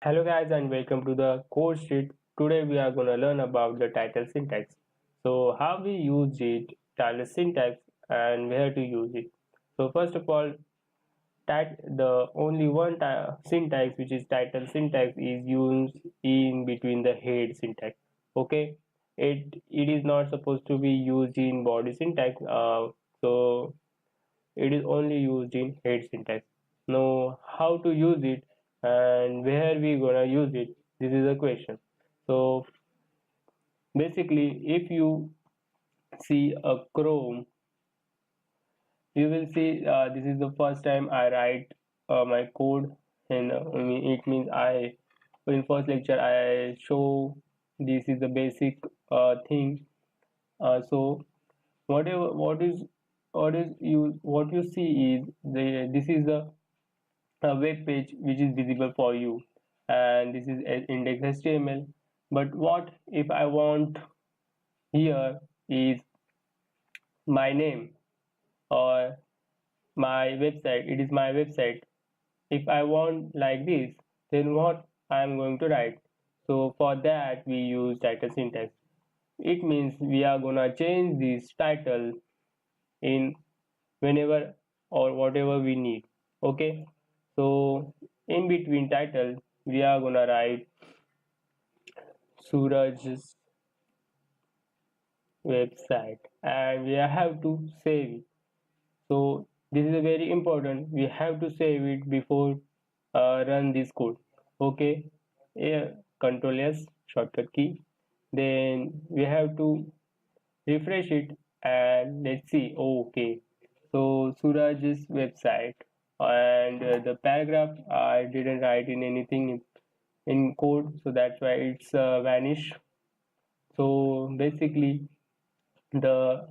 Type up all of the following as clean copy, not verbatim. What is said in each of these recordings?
Hello guys and welcome to the code sheet. Today we are going to learn about the title syntax. So how we use it, title syntax and where to use it. So first of all, the only one syntax which is title syntax is used in between the head syntax. Okay, it is not supposed to be used in body syntax. So it is only used in head syntax. Now how to use it and where we gonna use it, this is a question. So basically if you see a Chrome, you will see this is the first time I write my code, and it means I in first lecture I show this is the basic thing. So whatever what you see is this is the a web page which is visible for you, and this is index HTML. But what if I want here is my name or my website, it is my website. If I want like this, then what I am going to write? So for that we use title syntax. It means we are gonna change this title in whenever or whatever we need. Okay, so in between title we are gonna write Suraj's website and we have to save it. So this is a very important, we have to save it before run this code. Okay, yeah, control S shortcut key, then we have to refresh it and let's see. Okay, so Suraj's website, and the paragraph I didn't write in anything in code, so that's why it's vanished. So basically the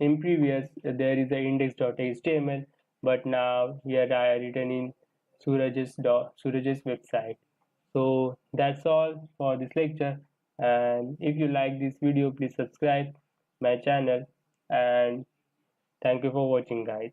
in previous there is a index.html, but now here I written in Suraj's website. So that's all for this lecture, and if you like this video please subscribe my channel, and thank you for watching guys.